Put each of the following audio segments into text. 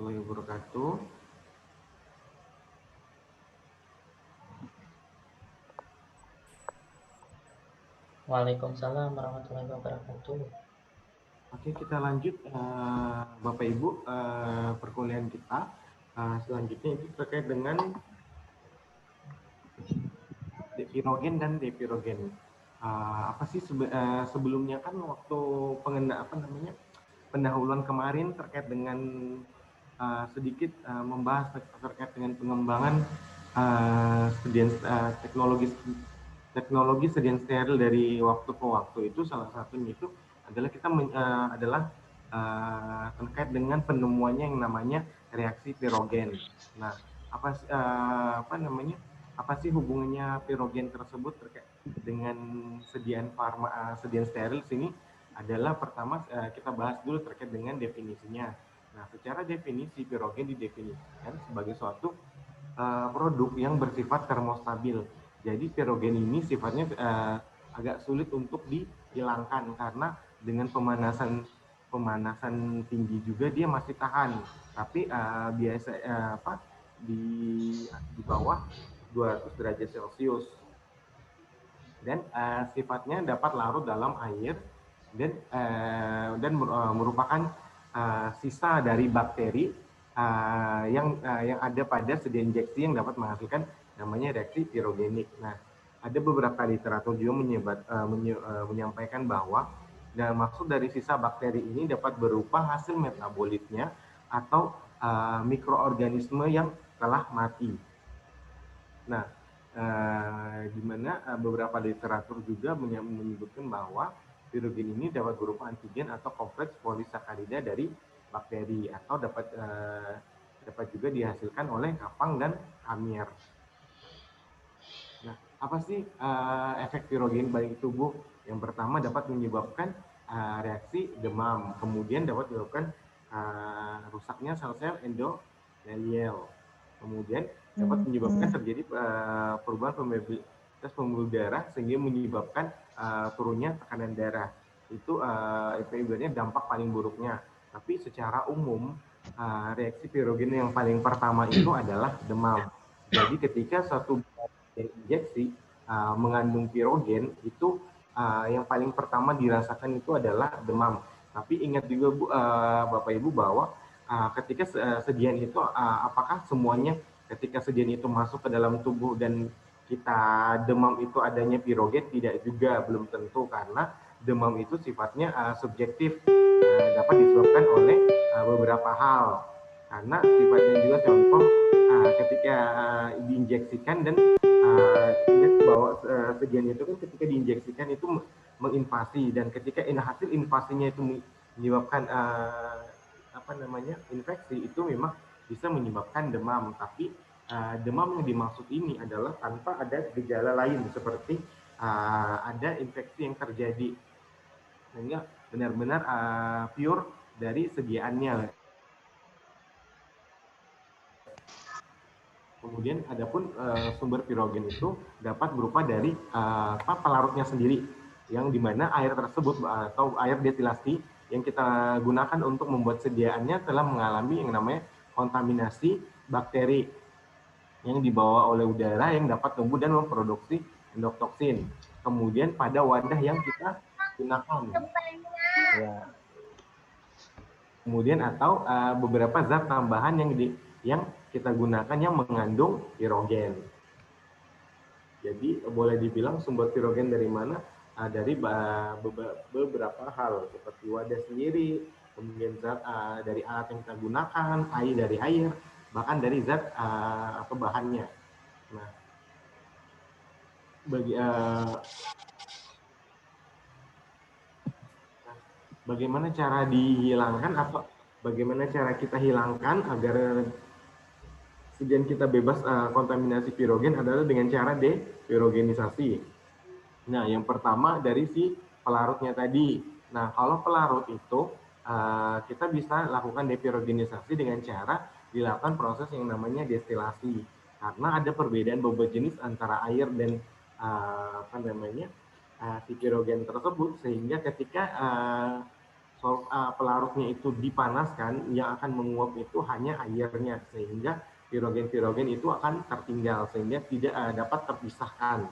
warahmatullahi wabarakatuh. Waalaikumsalam warahmatullahi wabarakatuh. Oke, kita lanjut Bapak Ibu perkuliahan kita. Selanjutnya itu terkait dengan depirogen dan depirogen. Apa sih sebelumnya kan waktu pendahuluan kemarin terkait dengan sedikit membahas terkait dengan pengembangan teknologi sedian steril dari waktu ke waktu. Itu salah satunya itu adalah kita terkait dengan penemuannya yang namanya reaksi pirogen. Nah, apa sih hubungannya pirogen tersebut terkait dengan sedian steril sini adalah pertama kita bahas dulu terkait dengan definisinya. Nah, secara definisi pirogen didefinisikan sebagai suatu produk yang bersifat termostabil. Jadi pirogen ini sifatnya agak sulit untuk dihilangkan karena dengan pemanasan tinggi juga dia masih tahan. Tapi di bawah 200 derajat Celcius. Dan sifatnya dapat larut dalam air dan merupakan sisa dari bakteri yang ada pada sedia injeksi yang dapat menghasilkan namanya reaksi pirogenik. Nah, ada beberapa literatur juga menyampaikan bahwa maksud dari sisa bakteri ini dapat berupa hasil metabolitnya atau mikroorganisme yang telah mati. Nah, di mana beberapa literatur juga menyebutkan bahwa pirogen ini dapat berupa antigen atau kompleks polisakarida dari bakteri atau dapat juga dihasilkan oleh kapang dan amir. Nah, apa sih efek pirogen bagi tubuh? Yang pertama dapat menyebabkan reaksi demam, kemudian dapat menyebabkan rusaknya sel-sel endotelial, kemudian dapat menyebabkan terjadi perubahan pembuluh darah sehingga menyebabkan turunnya tekanan darah. Itu ibaratnya dampak paling buruknya. Tapi secara umum reaksi pirogen yang paling pertama itu adalah demam. Jadi ketika suatu injeksi mengandung pirogen itu yang paling pertama dirasakan itu adalah demam. Tapi ingat juga Bapak Ibu bahwa ketika sedian itu apakah semuanya ketika sedian itu masuk ke dalam tubuh dan kita demam itu adanya pirogen? Tidak juga, belum tentu, karena demam itu sifatnya subjektif, dapat disebabkan oleh beberapa hal. Karena sifatnya juga contoh ketika diinjeksikan dan ingat bahwa sedian itu kan ketika diinjeksikan itu menginvasi, dan ketika hasil invasinya itu menyebabkan infeksi, itu memang bisa menyebabkan demam. Tapi demam yang dimaksud ini adalah tanpa ada gejala lain seperti ada infeksi yang terjadi, sehingga benar-benar pure dari sediaannya. Kemudian adapun sumber pirogen itu dapat berupa dari pelarutnya sendiri, yang dimana air tersebut atau air destilasi yang kita gunakan untuk membuat sediaannya telah mengalami yang namanya kontaminasi bakteri yang dibawa oleh udara yang dapat tumbuh dan memproduksi endotoksin. Kemudian pada wadah yang kita gunakan, ya. Kemudian atau beberapa zat tambahan yang kita gunakan yang mengandung pirogen. Jadi boleh dibilang sumber pirogen dari mana? Dari beberapa hal seperti wadah sendiri, kemudian zat dari alat yang kita gunakan, air dari air, bahkan dari zat atau bahannya. Nah, bagaimana cara dihilangkan atau bagaimana cara kita hilangkan agar sedian kita bebas kontaminasi pirogen adalah dengan cara depirogenisasi. Nah, yang pertama dari si pelarutnya tadi. Nah, kalau pelarut itu kita bisa lakukan depirogenisasi dengan cara dilakukan proses yang namanya destilasi. Karena ada perbedaan beberapa jenis antara air dan si pirogen tersebut, sehingga ketika pelarutnya itu dipanaskan, yang akan menguap itu hanya airnya, sehingga pirogen-pirogen itu akan tertinggal, sehingga tidak dapat terpisahkan.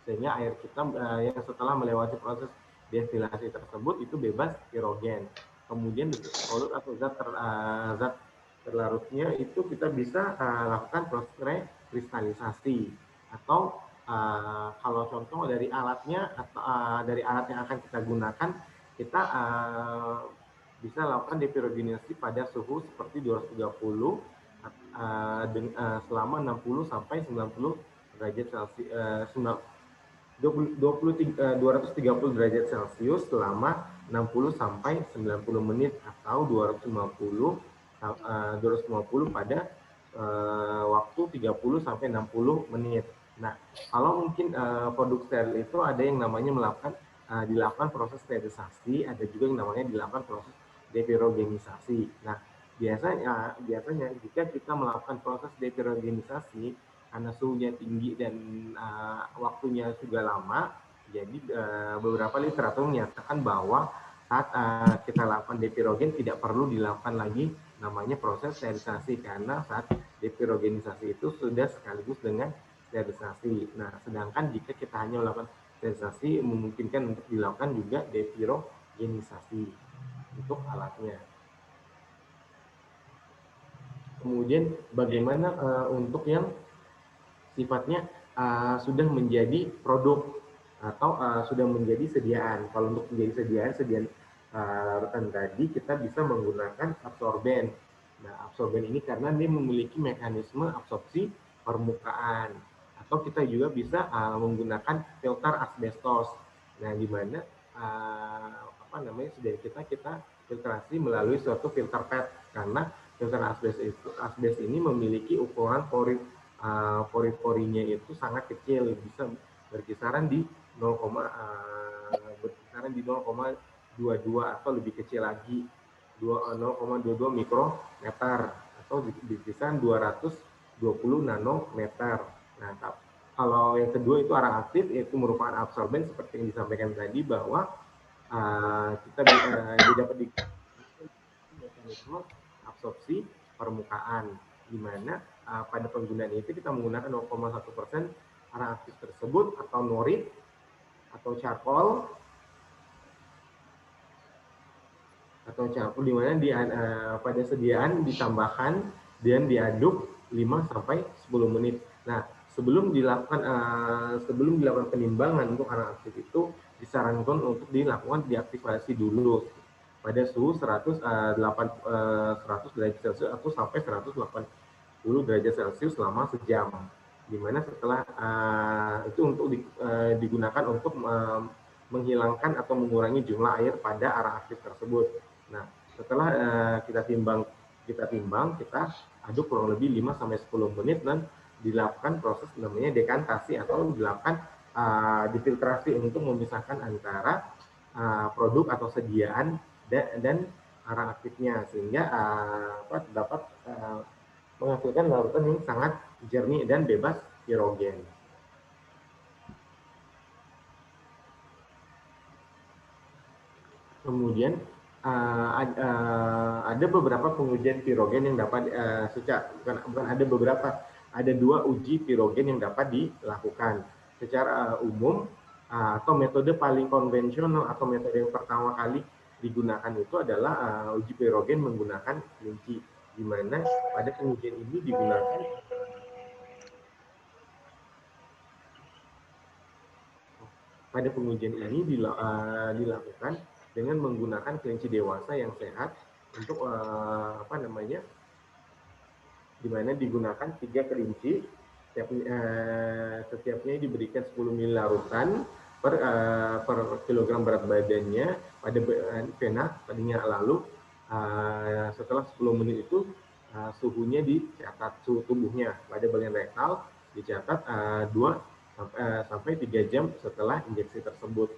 Sehingga air kita yang setelah melewati proses destilasi tersebut itu bebas pirogen. Kemudian solut atau zat terlarutnya itu kita bisa lakukan proses rekristalisasi, atau kalau contoh dari alatnya atau dari alat yang akan kita gunakan, kita bisa lakukan depirogenasi pada suhu seperti 230 selama 60 sampai 90 derajat Celcius, 230 derajat Celcius selama 60 sampai 90 menit, atau 250 pada waktu 30 sampai 60 menit. Nah, kalau mungkin produk steril itu ada yang namanya dilakukan proses sterilisasi, ada juga yang namanya dilakukan proses depirogenisasi. Nah, biasanya jika kita melakukan proses depirogenisasi karena suhunya tinggi dan waktunya juga lama, jadi beberapa literatur menyatakan bahwa saat kita lakukan depirogen tidak perlu dilakukan lagi namanya proses sterilisasi, karena saat depirogenisasi itu sudah sekaligus dengan sterilisasi. Nah, sedangkan jika kita hanya melakukan sterilisasi, memungkinkan untuk dilakukan juga depirogenisasi untuk alatnya. Kemudian bagaimana untuk yang sifatnya sudah menjadi produk atau sudah menjadi sediaan. Kalau untuk menjadi sediaan larutan tadi, kita bisa menggunakan absorben. Nah, absorben ini karena dia memiliki mekanisme absorpsi permukaan, atau kita juga bisa menggunakan filter asbestos. Nah, di mana sediaan kita filtrasi melalui suatu filter PET, karena filter asbes ini memiliki ukuran pori-porinya itu sangat kecil, bisa berkisaran di 0,22 atau lebih kecil lagi, 0,22 mikrometer, atau di kisaran 220 nanometer. Nah, kalau yang kedua itu arang aktif, yaitu merupakan absorben seperti yang disampaikan tadi, bahwa kita dapat di mekanisme absorpsi permukaan, di mana pada penggunaan itu kita menggunakan 0,1% arang aktif tersebut, atau norit atau charcoal, di mana pada sediaan ditambahkan dan diaduk 5 sampai 10 menit. Nah, sebelum dilakukan penimbangan untuk arang aktif itu disarankan untuk dilakukan deaktivasi dulu pada suhu 100 derajat Celcius atau sampai 180 derajat Celcius selama sejam. Dimana setelah itu untuk digunakan untuk menghilangkan atau mengurangi jumlah air pada arang aktif tersebut. Nah, setelah kita timbang, kita aduk kurang lebih 5 sampai 10 menit dan dilakukan proses namanya dekantasi, atau dilakukan difiltrasi untuk memisahkan antara produk atau sediaan dan arang aktifnya, sehingga dapat menghasilkan larutan yang sangat jernih dan bebas pirogen. Kemudian ada beberapa pengujian pirogen yang dapat ada 2 uji pirogen yang dapat dilakukan secara umum, atau metode paling konvensional atau metode yang pertama kali digunakan itu adalah uji pirogen menggunakan kelinci, di mana pada pengujian ini digunakan dilakukan dengan menggunakan kelinci dewasa yang sehat untuk di mana digunakan 3 kelinci, setiapnya diberikan 10 ml larutan per kilogram berat badannya pada vena tadinya. Lalu setelah 10 menit itu suhunya dicatat, suhu tubuhnya pada bagian rektal dicatat 2 sampai 3 jam setelah injeksi tersebut.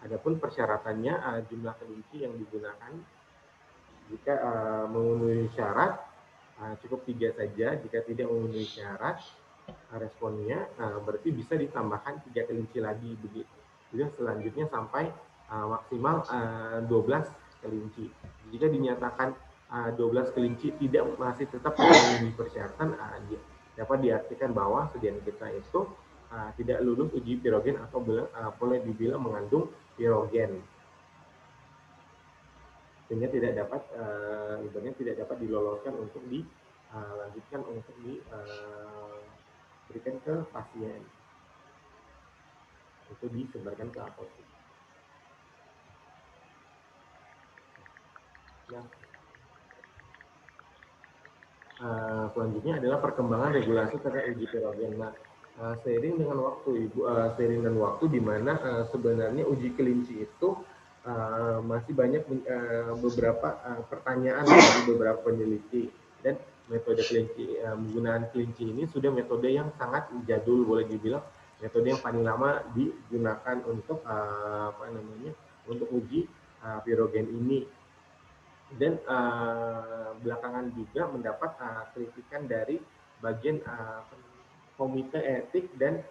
Adapun persyaratannya, jumlah kelinci yang digunakan jika memenuhi syarat cukup 3 saja. Jika tidak memenuhi syarat responnya, berarti bisa ditambahkan 3 kelinci lagi, begitu selanjutnya sampai maksimal 12 kelinci. Jika dinyatakan 12 kelinci masih tetap memenuhi persyaratan, dapat diartikan bahwa sediaan kita itu tidak lulus uji pirogen atau boleh dibilang mengandung pirogen, sehingga tidak dapat tidak dapat diloloskan untuk dilanjutkan untuk diberikan ke pasien, itu disebarkan ke apotek. Nah, selanjutnya adalah perkembangan regulasi terkait uji pirogen. Nah, seiring dengan waktu, seiring dengan waktu di mana sebenarnya uji kelinci itu masih banyak beberapa pertanyaan dari beberapa peneliti, dan metode kelinci, menggunakan kelinci ini sudah metode yang sangat jadul, boleh dibilang metode yang paling lama digunakan untuk untuk uji pirogen ini. Dan belakangan juga mendapat kritikan dari bagian komite etik dan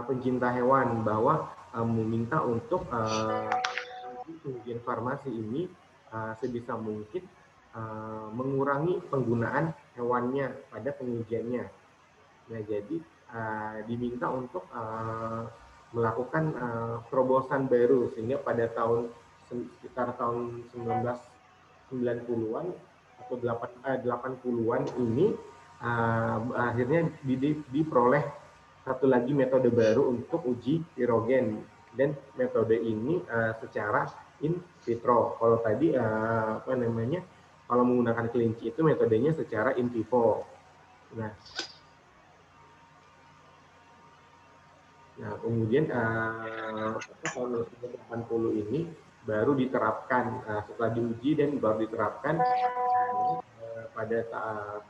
pencinta hewan, bahwa meminta untuk pengujian farmasi ini sebisa mungkin mengurangi penggunaan hewannya pada pengujiannya. Nah, jadi diminta untuk melakukan terobosan baru, sehingga pada sekitar tahun 1990-an atau 80-an ini akhirnya diperoleh satu lagi metode baru untuk uji pirogen, dan metode ini secara in vitro. Kalau tadi kalau menggunakan kelinci itu metodenya secara in vivo. Nah, kemudian tahun 1980 ini baru diterapkan, setelah diuji dan baru diterapkan pada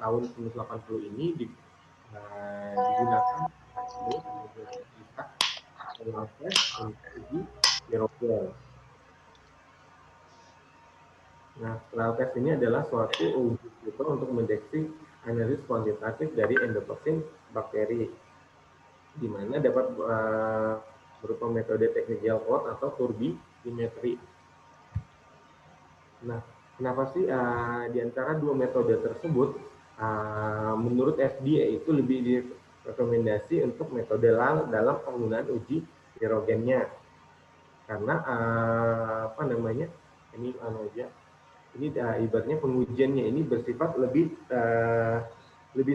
tahun 1980 ini digunakan untuk uji pirogen. Nah, law test ini adalah suatu uji untuk mendeteksi analisis kuantitatif dari endotoksin bakteri, di mana dapat berupa metode teknik gel coat atau turbidimetri. Nah, kenapa sih di antara dua metode tersebut menurut FDA itu lebih direkomendasi untuk metode dalam penggunaan uji pirogennya? Karena ini ibaratnya pengujiannya ini bersifat lebih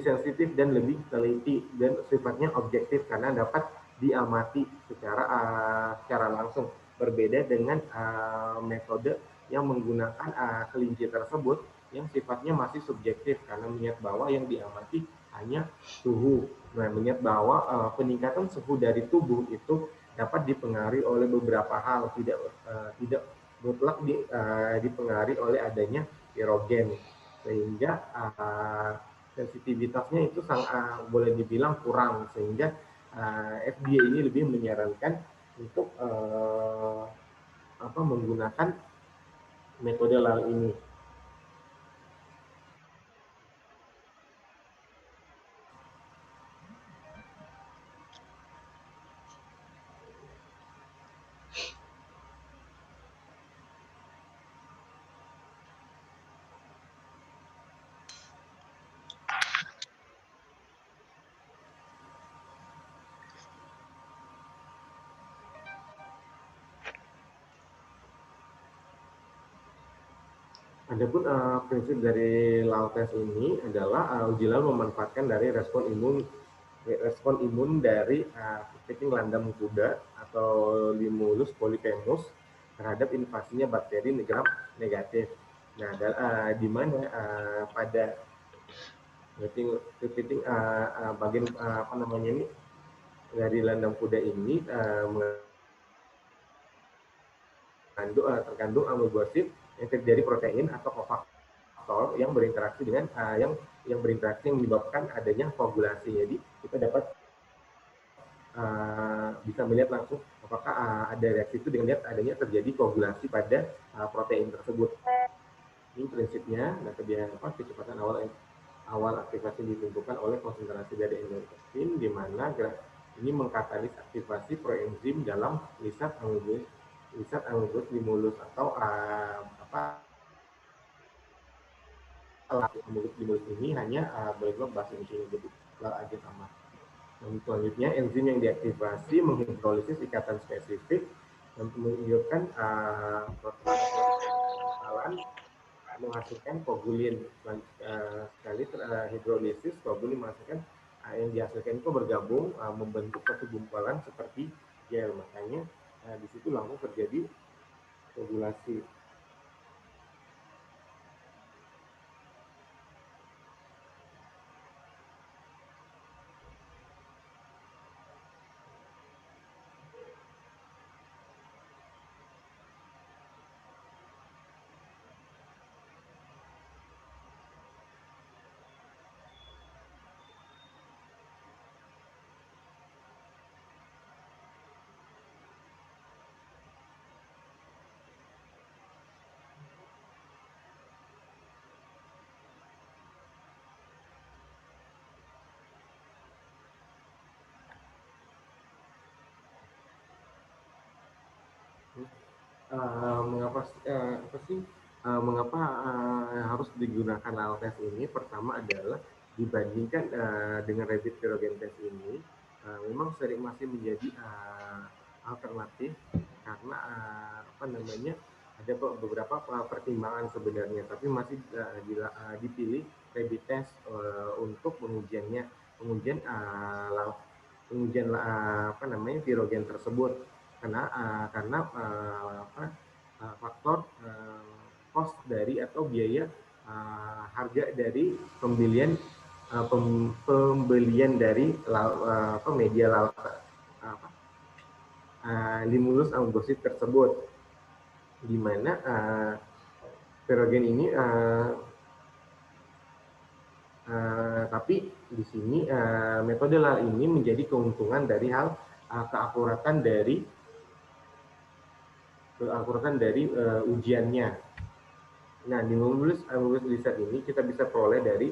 sensitif dan lebih teliti dan sifatnya objektif, karena dapat diamati secara langsung, berbeda dengan metode yang menggunakan kelinci tersebut yang sifatnya masih subjektif, karena mengingat bahwa yang diamati hanya suhu. Nah, mengingat bahwa peningkatan suhu dari tubuh itu dapat dipengaruhi oleh beberapa hal, tidak mutlak dipengaruhi oleh adanya pirogen, sehingga sensitivitasnya itu boleh dibilang kurang, sehingga FDA ini lebih menyarankan untuk menggunakan metode LAL ini. Adapun prinsip dari LAL test ini adalah uji LAL memanfaatkan dari respon imun dari kepiting landam kuda atau Limulus polyphemus terhadap invasinya bakteri gram negatif. Nah, di mana pada kepiting bagian dari landam kuda ini terkandung aminoasid yang terdiri protein atau kofaktor yang berinteraksi dengan yang menyebabkan adanya koagulasi. Jadi kita dapat bisa melihat langsung apakah ada reaksi itu dengan lihat adanya terjadi koagulasi pada protein tersebut. Ini prinsipnya. Nah, kecepatan awal aktivasi ditentukan oleh konsentrasi dari endotoksin, di mana ini mengkatalis aktivasi proenzim dalam lisat amilus Limulus atau mulut ini hanya bergerak bahasa Indonesia, jadi lal aja sama. Dan selanjutnya enzim yang diaktifasi menghidrolisis ikatan spesifik dan menghidupkan protein menghasilkan kogulin. Sekali hidrolisis kogulin menghasilkan yang dihasilkan itu bergabung membentuk satu gumpalan seperti gel. Makanya di situ langsung terjadi kogulasi. Mengapa harus digunakan ALTES ini? Pertama adalah dibandingkan dengan rapid virogen test ini, memang sering masih menjadi alternatif karena ada beberapa pertimbangan sebenarnya, tapi masih dipilih rapid test untuk pengujian virogen tersebut karena faktor cost dari atau biaya harga dari pembelian dari media Limulus ambosit tersebut, di mana virogen ini tapi di sini metode lal ini menjadi keuntungan dari hal keakuratan dari ujiannya. Nah, di Limulus riset ini kita bisa peroleh dari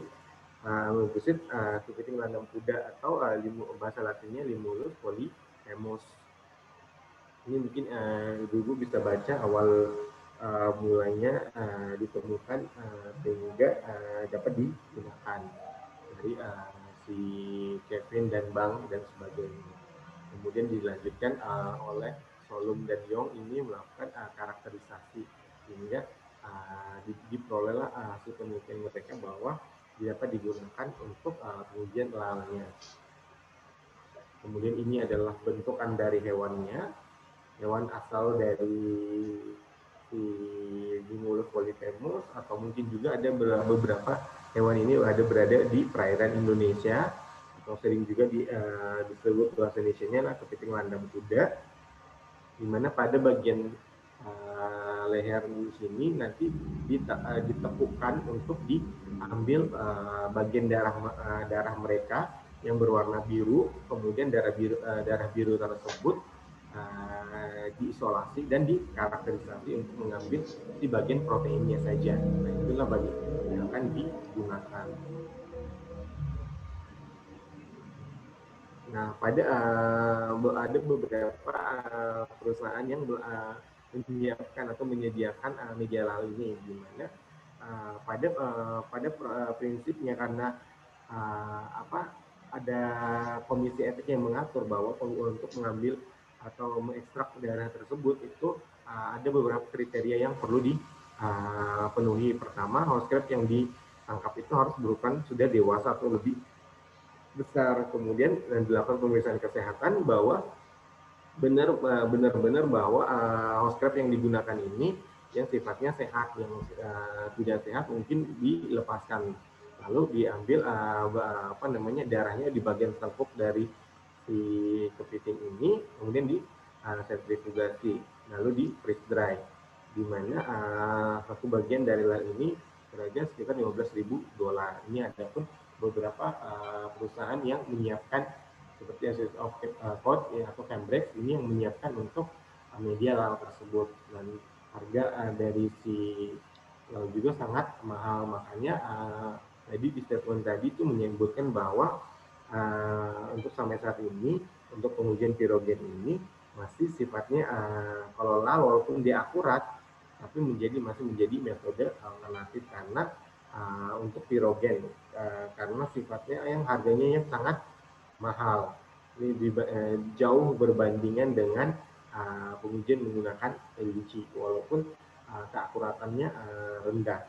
ambosit kepiting landaum kuda atau bahasa latinnya Limulus polyphemus. Ini mungkin ibu-ibu bisa baca awal mulanya ditemukan sehingga dapat digunakan dari si Kevin dan Bang dan sebagainya. Kemudian dilanjutkan oleh Solum dan Yong ini melakukan karakterisasi sehingga diperolehlah hasil penelitian mereka bahwa dapat digunakan untuk pengujian lalnya. Kemudian ini adalah bentukan dari hewannya, hewan asal dari si Limulus polyphemus, atau mungkin juga ada beberapa hewan ini berada di perairan Indonesia, atau sering juga disebut bahasa Indonesianya kepiting landaum kuda, di mana pada bagian leher di sini nanti ditekukan untuk diambil bagian darah mereka yang berwarna biru, kemudian darah biru tersebut diisolasi dan dikarakterisasi untuk mengambil di bagian proteinnya saja. Nah, itulah bagian yang akan digunakan. Nah, ada beberapa perusahaan yang menyiapkan atau menyediakan media lal ini, di mana pada prinsipnya karena ada komisi etik yang mengatur bahwa untuk mengambil atau mengekstrak darah tersebut itu ada beberapa kriteria yang perlu dipenuhi. Pertama, host crab yang ditangkap itu harus berukuran sudah dewasa atau lebih besar. Kemudian dilakukan pemeriksaan kesehatan bahwa benar-benar bahwa host crab yang digunakan ini yang sifatnya sehat, yang tidak sehat mungkin dilepaskan, lalu diambil darahnya di bagian tengkuk dari si kepiting ini, kemudian di sentrifugasi, lalu di freeze dry, di mana satu bagian dari lal ini berharga sekitar $15.000. Ini ada pun beberapa perusahaan yang menyiapkan seperti Institute of Code atau Cambridge ini yang menyiapkan untuk media lal tersebut, dan harga dari si lal juga sangat mahal. Makanya tadi di statement tadi itu menyebutkan bahwa untuk sampai saat ini untuk pengujian virogen ini masih sifatnya kalau lal walaupun dia akurat tapi masih menjadi metode alternatif karena untuk pirogen karena sifatnya yang harganya yang sangat mahal. Ini jauh berbandingan dengan pengujian menggunakan LC, walaupun keakuratannya rendah.